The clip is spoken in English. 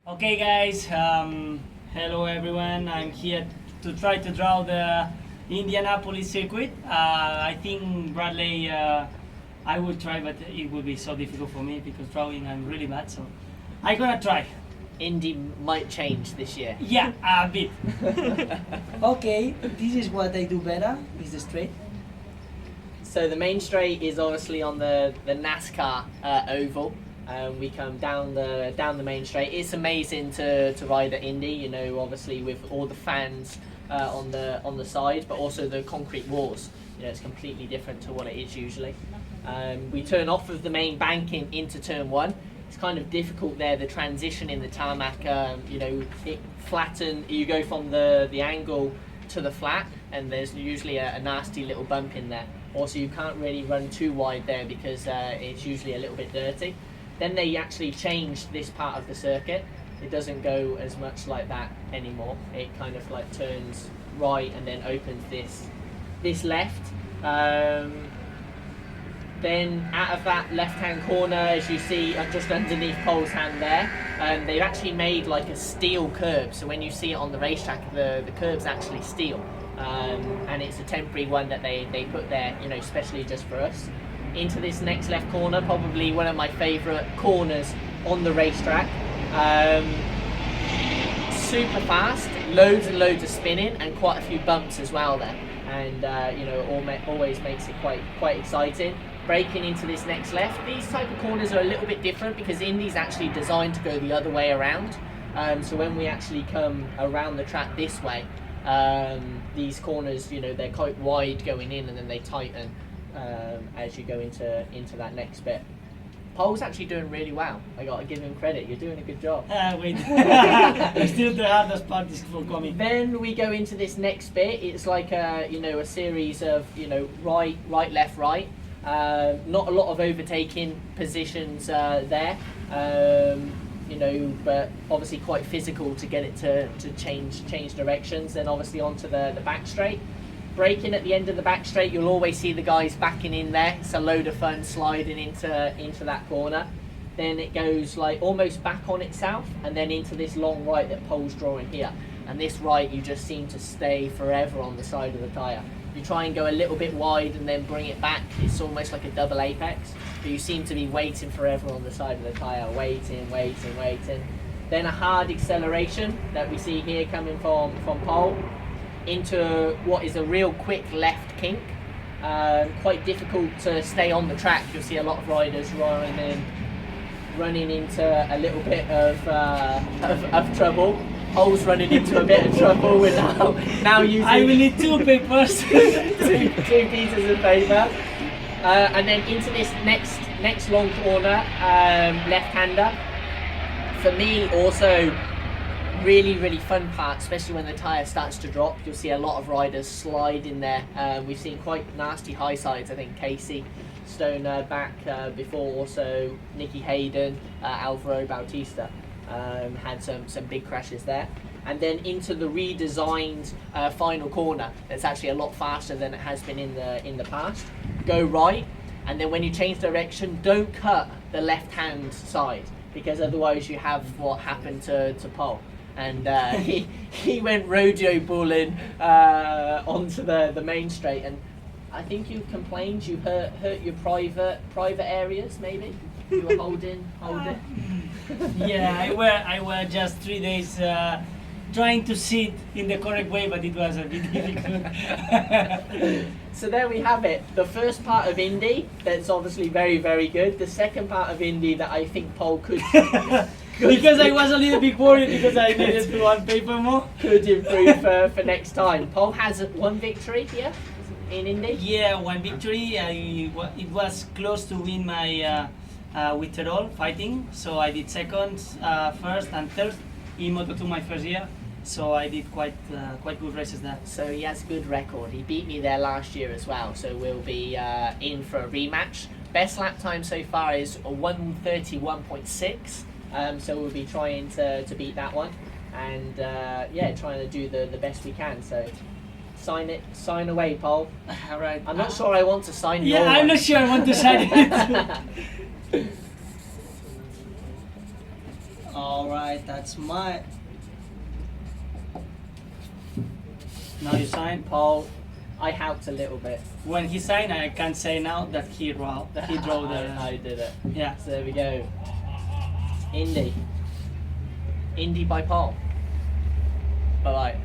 Okay guys, hello everyone. I'm here to try to draw the Indianapolis circuit. I think Bradley, I will try, but it will be so difficult for me because drawing I'm really bad, so I'm gonna try. Indy might change this year. Yeah, a bit. Okay, this is what I do better, is the straight. So the main straight is obviously on the NASCAR oval. We come down the main straight. It's amazing to ride at Indy, you know, obviously with all the fans on the side, but also the concrete walls. You know, it's completely different to what it is usually. We turn off of the main banking into turn one. It's kind of difficult there, the transition in the tarmac. You know, it flatten. You go from the angle to the flat, and there's usually a nasty little bump in there. Also, you can't really run too wide there because it's usually a little bit dirty. Then they actually changed this part of the circuit. It doesn't go as much like that anymore. It kind of like turns right and then opens this left. Then out of that left-hand corner, as you see just underneath Pol's hand there, they've actually made like a steel curb. So when you see it on the racetrack, the curb's actually steel. And it's a temporary one that they put there, you know, especially just for us. Into this next left corner, probably one of my favourite corners on the racetrack. Super fast, loads and loads of spinning, and quite a few bumps as well there. And you know, always makes it quite exciting. Braking into this next left. These type of corners are a little bit different because Indy's actually designed to go the other way around. So when we actually come around the track this way, these corners, you know, they're quite wide going in, and then they tighten as you go into that next bit. Pol's actually doing really well. I got to give him credit. You're doing a good job. Wait, still the hardest part is for coming. Then we go into this next bit. It's like a series of right, left, right. Not a lot of overtaking positions there. But obviously quite physical to get it to change directions. Then obviously onto the back straight. Braking at the end of the back straight, you'll always see the guys backing in there. It's a load of fun sliding into that corner. Then it goes like almost back on itself, and then into this long right that Pol's drawing here. And this right, you just seem to stay forever on the side of the tyre. You try and go a little bit wide and then bring it back. It's almost like a double apex, but you seem to be waiting forever on the side of the tyre, waiting. Then a hard acceleration that we see here coming from Pol into what is a real quick left kink. Quite difficult to stay on the track. You'll see a lot of riders running into a little bit of trouble. Pol's running into a bit of trouble with now using. I will need two papers. two pieces of paper. And then into this next long corner, left-hander. For me, also really fun part, especially when the tyre starts to drop. You'll see a lot of riders slide in there. We've seen quite nasty high sides. I think Casey Stoner back before, also Nicky Hayden, Alvaro Bautista had some big crashes there. And then into the redesigned final corner. That's actually a lot faster than it has been in the past. Go right, and then when you change direction, don't cut the left-hand side, because otherwise you have what happened to Pol. And he went rodeo bulling onto the main straight, and I think you complained you hurt your private areas, maybe. You were holding. Yeah, I were just 3 days trying to sit in the correct way, but it was a bit difficult. So there we have it. The first part of Indy, that's obviously very good. The second part of Indy that I think Pol could because I was a little bit worried because I needed to one paper more. Could improve for next time. Pol has one victory here in Indy. Yeah, one victory. It was close to win my with Terol fighting. So I did second, first and third in Moto2 my first year. So I did quite good races there. So he has a good record. He beat me there last year as well. So we'll be in for a rematch. Best lap time so far is 1:31.6. So we'll be trying to beat that one, and trying to do the best we can. So sign away, Pol. All right. I'm not sure I want to sign Yeah, your I'm one. not sure I want to sign it. All right, that's my. Now you sign. Pole, I helped a little bit. When he signed, I can say now that he drove the. I did it. Yeah. So there we go. Indy by Pole. Bye bye.